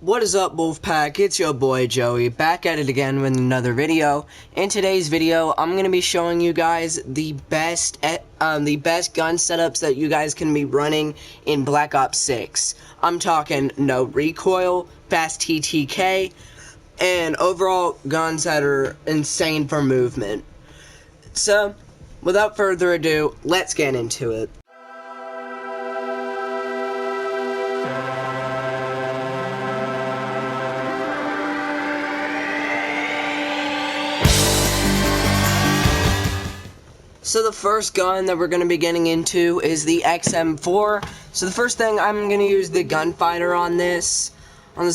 What is up, Wolfpack? It's your boy Joey, back at it again with another video. In today's video, I'm gonna be showing you guys the best gun setups that you guys can be running in Black Ops 6. I'm talking no recoil, fast TTK, and overall guns that are insane for movement. So, without further ado, let's get into it. So the first gun that we're going to be getting into is the XM4. So the first thing, I'm going to use the gunfighter on this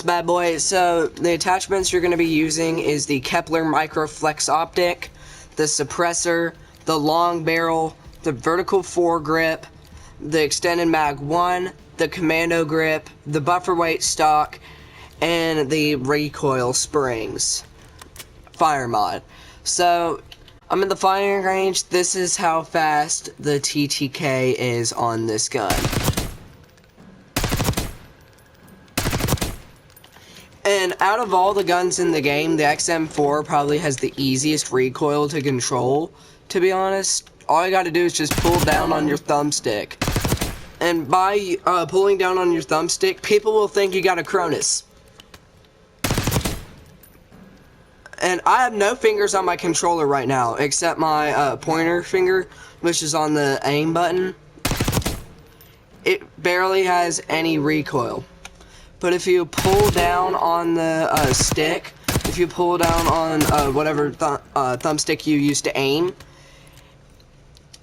bad boy. So the attachments you're going to be using is the Kepler Microflex Optic, the suppressor, the long barrel, the vertical foregrip, the extended mag 1, the commando grip, the buffer weight stock, and the recoil springs. Fire mod. So I'm in the firing range. This is how fast the TTK is on this gun. And out of all the guns in the game, the XM4 probably has the easiest recoil to control, to be honest. All you gotta do is just pull down on your thumbstick. And by pulling down on your thumbstick, people will think you got a Cronus. And I have no fingers on my controller right now, except my pointer finger, which is on the aim button. It barely has any recoil. But if you pull down on the stick, if you pull down on whatever thumbstick you use to aim,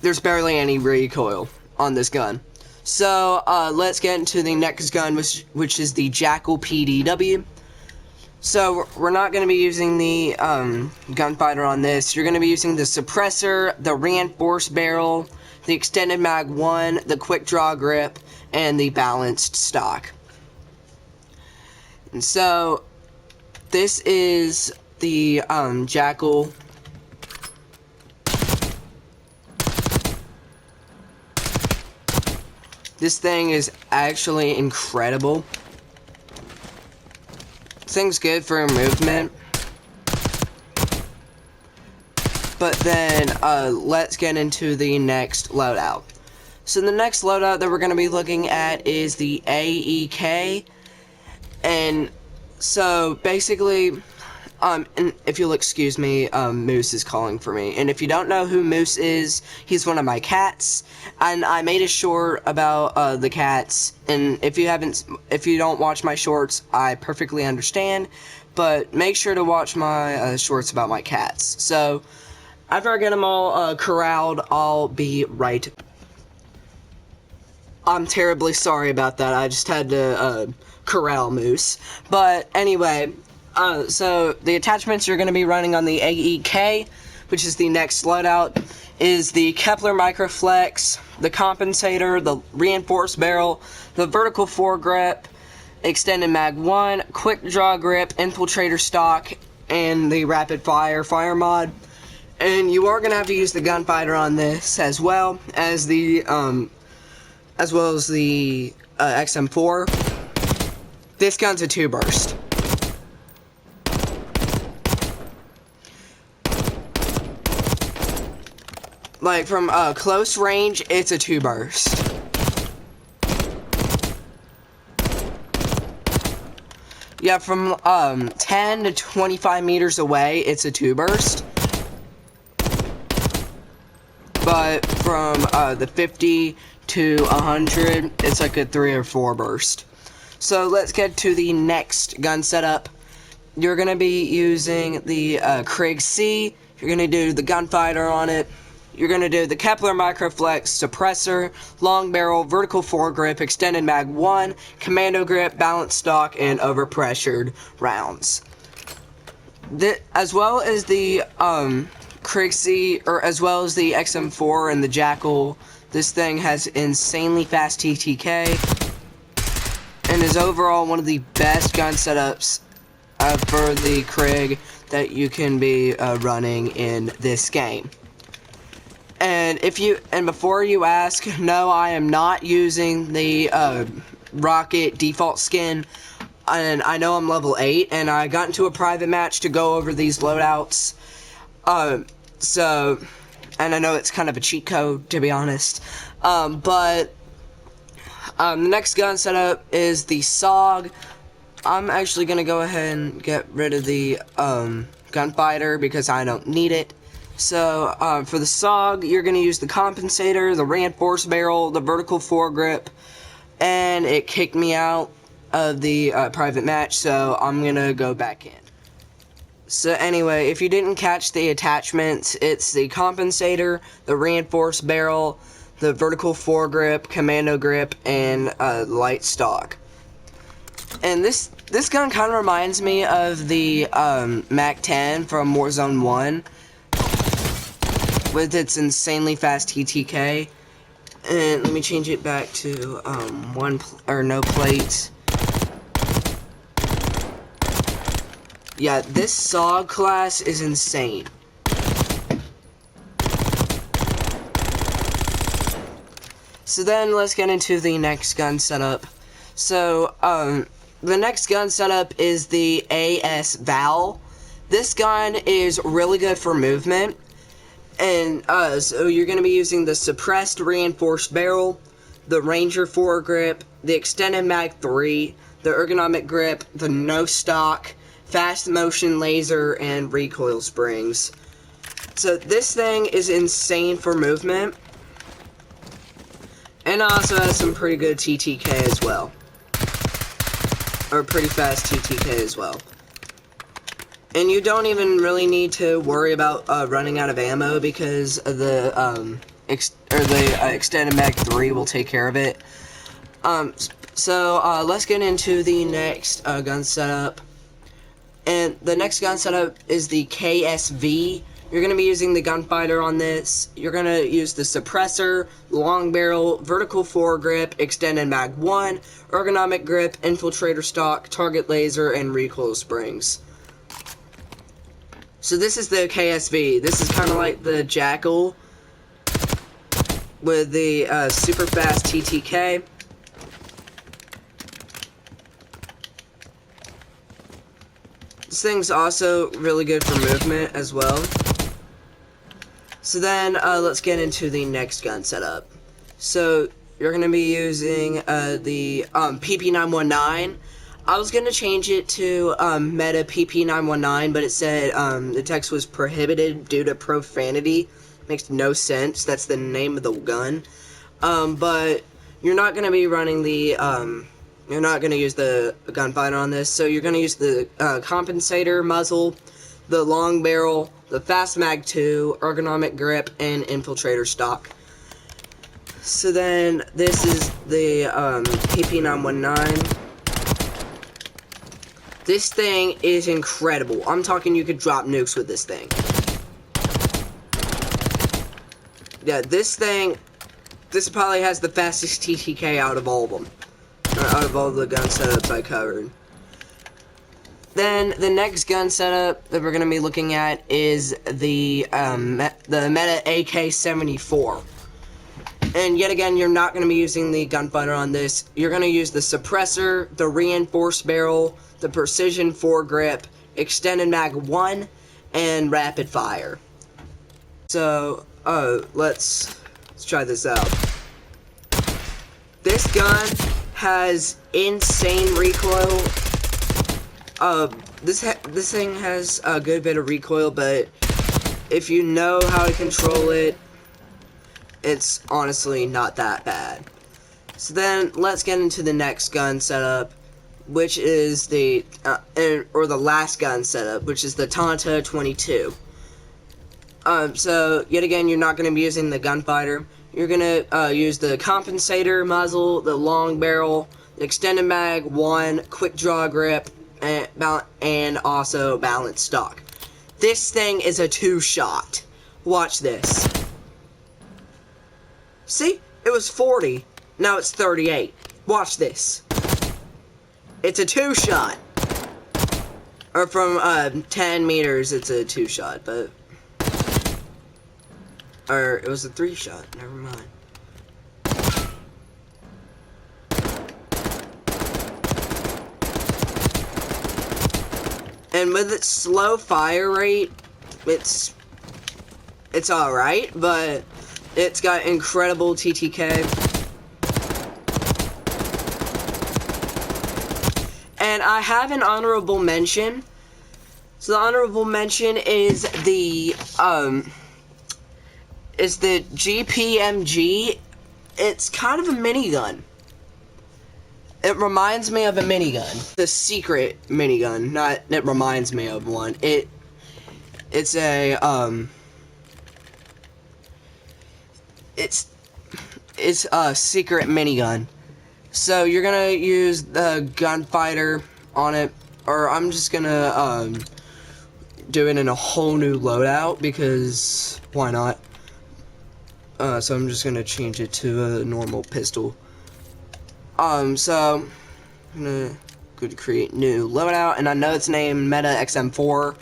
there's barely any recoil on this gun. So let's get into the next gun, which is the Jackal PDW. So, we're not going to be using the gunfighter on this. You're going to be using the suppressor, the reinforced barrel, the extended mag 1, the quick draw grip, and the balanced stock. And so, this is the Jackal. This thing is actually incredible. Thing's good for movement, but then let's get into the next loadout. So the next loadout that we're going to be looking at is the AEK, and so basically, and if you'll excuse me, Moose is calling for me, and if you don't know who Moose is, he's one of my cats, and I made a short about the cats, and if you don't watch my shorts, I perfectly understand, but make sure to watch my shorts about my cats. So, after I get them all corralled, I'll be right. I'm terribly sorry about that, I just had to corral Moose, but anyway, so the attachments you're going to be running on the AEK, which is the next loadout, is the Kepler Microflex, the compensator, the reinforced barrel, the vertical foregrip, extended mag 1, quick draw grip, infiltrator stock, and the rapid fire mod. And you are going to have to use the gunfighter on this as well as the XM4. This gun's a 2-burst. Like, from close range, it's a 2-burst. Yeah, from 10 to 25 meters away, it's a 2-burst. But from the 50 to 100, it's like a 3 or 4 burst. So let's get to the next gun setup. You're going to be using the Krig C. You're going to do the gunfighter on it. You're going to do the Kepler Microflex, suppressor, long barrel, vertical foregrip, extended mag 1, commando grip, balanced stock, and overpressured rounds. As well as the Krig C, or as well as the XM4 and the Jackal, this thing has insanely fast TTK, and is overall one of the best gun setups for the Krig that you can be running in this game. And before you ask, no, I am not using the Rocket default skin. and I know I'm level 8, and I got into a private match to go over these loadouts. And I know it's kind of a cheat code, to be honest. The next gun setup is the SOG. I'm actually gonna go ahead and get rid of the gunfighter because I don't need it. So for the SOG, you're gonna use the compensator, the reinforced barrel, the vertical foregrip, and it kicked me out of the private match, so I'm gonna go back in. So anyway, if you didn't catch the attachments, it's the compensator, the reinforced barrel, the vertical foregrip, commando grip, and light stock. And this gun kind of reminds me of the MAC-10 from Warzone 1 with its insanely fast TTK. And let me change it back to no plates. Yeah, this SOG class is insane. So then let's get into the next gun setup. So the next gun setup is the AS Val. This gun is really good for movement. And so you're going to be using the suppressed reinforced barrel, the Ranger foregrip, the extended mag 3, the ergonomic grip, the no stock, fast motion laser, and recoil springs. So this thing is insane for movement. And also has some pretty good TTK as well. Or pretty fast TTK as well. And you don't even really need to worry about running out of ammo because the extended mag 3 will take care of it. So let's get into the next gun setup. And the next gun setup is the KSV. You're going to be using the gunfighter on this. You're going to use the suppressor, long barrel, vertical foregrip, extended mag 1, ergonomic grip, infiltrator stock, target laser, and recoil springs. So this is the KSV. This is kind of like the Jackal with the super fast TTK. This thing's also really good for movement as well. So then let's get into the next gun setup. So you're going to be using the PP919. I was going to change it to Meta PP919, but it said the text was prohibited due to profanity. Makes no sense. That's the name of the gun. But you're not going to be running the you're not going to use the gunfighter on this, so you're going to use the compensator muzzle, the long barrel, the fast mag 2, ergonomic grip, and infiltrator stock. So then this is the PP919. This thing is incredible. I'm talking you could drop nukes with this thing. Yeah, this probably has the fastest TTK out of all of them. Out of all the gun setups I covered. Then the next gun setup that we're going to be looking at is the Meta AK74. And yet again, you're not going to be using the gunfighter on this. You're going to use the suppressor, the reinforced barrel, the precision foregrip, extended mag 1, and rapid fire. So, let's try this out. This gun has insane recoil. This thing has a good bit of recoil, but if you know how to control it, it's honestly not that bad. So then let's get into the next gun setup, which is the last gun setup, which is the Tanta 22. So yet again, you're not going to be using the gunfighter. You're going to use the compensator muzzle, the long barrel, the extended mag 1, quick draw grip, and also balanced stock. This thing is a 2-shot. Watch this. See? It was 40. Now it's 38. Watch this. It's a 2-shot. Or from 10 meters, it's a 2-shot, but... Or it was a 3-shot. Never mind. And with its slow fire rate, it's alright, but it's got incredible TTK. And I have an honorable mention. So the honorable mention is the GPMG. It's kind of a minigun. It reminds me of a minigun. The secret minigun, not it reminds me of one. It's a it's a secret minigun. So you're gonna use the gunfighter on it, or I'm just gonna do it in a whole new loadout because why not? So I'm just gonna change it to a normal pistol. So I'm gonna go to create new loadout, and I know it's named Meta XM4.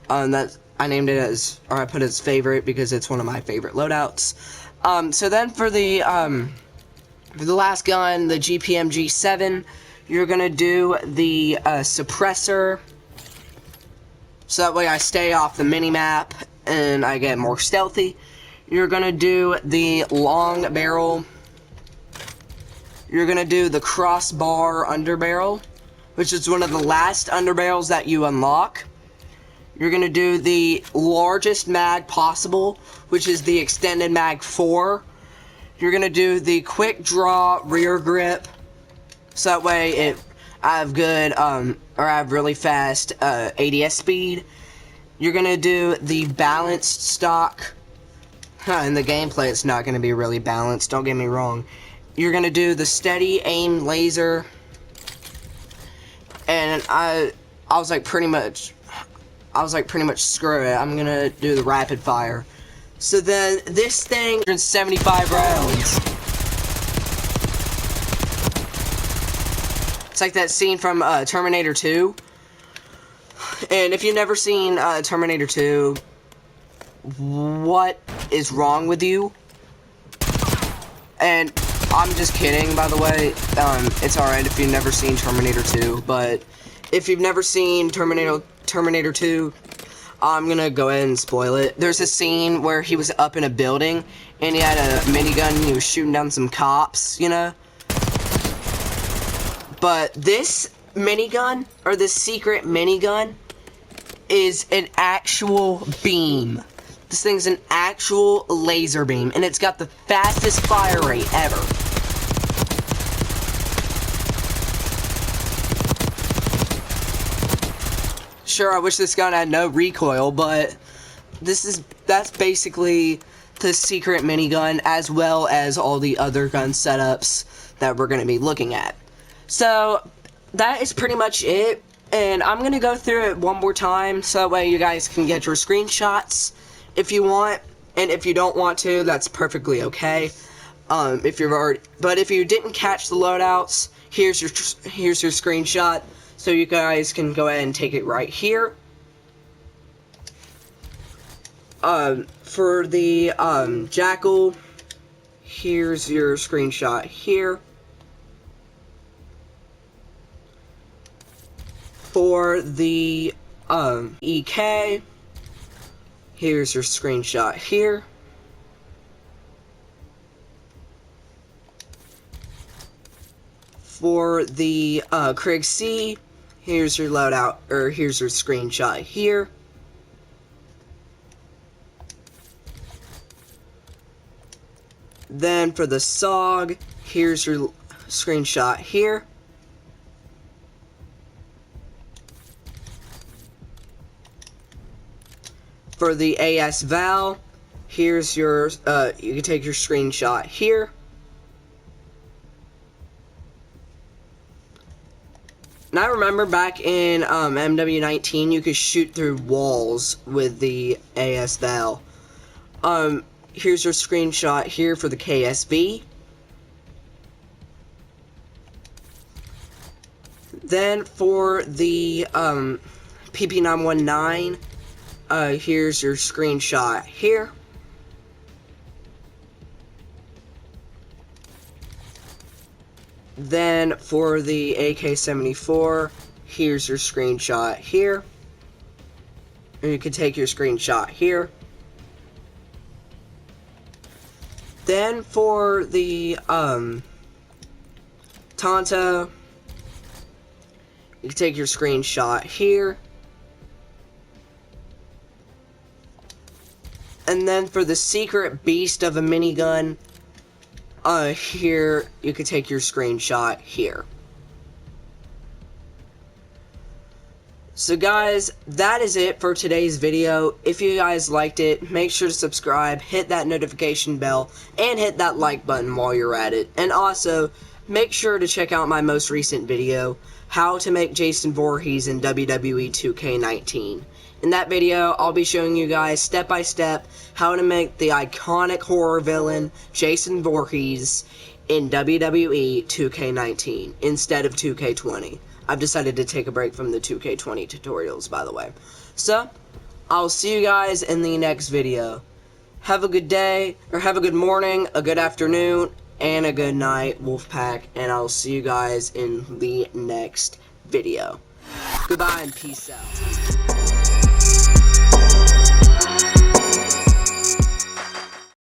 That I named it as, or I put it as favorite because it's one of my favorite loadouts. So then for the last gun, the GPMG7, you're gonna do the suppressor. So that way I stay off the mini-map and I get more stealthy. You're gonna do the long barrel. You're gonna do the crossbar underbarrel, which is one of the last underbarrels that you unlock. You're gonna do the largest mag possible, which is the extended mag 4. You're gonna do the quick draw rear grip, so that way I have good or I have really fast ADS speed. You're gonna do the balanced stock. In the gameplay, it's not gonna be really balanced. Don't get me wrong. You're gonna do the steady aim laser, and I was like pretty much screw it. I'm gonna do the rapid fire. So then this thing, 175 rounds. It's like that scene from Terminator 2. And if you've never seen Terminator 2, what is wrong with you? And I'm just kidding, by the way. It's alright if you've never seen Terminator 2, but if you've never seen Terminator 2, I'm gonna go ahead and spoil it. There's a scene where he was up in a building, and he had a minigun, and he was shooting down some cops, you know? But this minigun, or this secret minigun, is an actual beam. This thing's an actual laser beam, and it's got the fastest fire rate ever. Sure, I wish this gun had no recoil, but that's basically the secret minigun, as well as all the other gun setups that we're going to be looking at. So that is pretty much it, and I'm going to go through it one more time so that way you guys can get your screenshots if you want, and if you don't want to, that's perfectly okay. If you didn't catch the loadouts, here's your screenshot, so you guys can go ahead and take it right here. For the Jackal, here's your screenshot here. For the AEK, here's your screenshot here. For the Krieg C, here's your loadout, or here's your screenshot here. Then for the SOG, here's your screenshot here. For the AS Val, here's your, you can take your screenshot here. And I remember back in MW19, you could shoot through walls with the AS Val. Here's your screenshot here for the KSV. Then for the PP919, here's your screenshot here. Then for the AK74, here's your screenshot here. and you can take your screenshot here. Then for the Tanta, you can take your screenshot here. And then for the secret beast of a minigun, here, you can take your screenshot here. So guys, that is it for today's video. If you guys liked it, make sure to subscribe, hit that notification bell, and hit that like button while you're at it. And also, make sure to check out my most recent video, how to make Jason Voorhees in WWE 2K19. In that video, I'll be showing you guys step by step how to make the iconic horror villain Jason Voorhees in WWE 2K19 instead of 2K20. I've decided to take a break from the 2K20 tutorials, by the way. So, I'll see you guys in the next video. Have a good day, or have a good morning, a good afternoon, and a good night, Wolfpack, and I'll see you guys in the next video. Goodbye and peace out.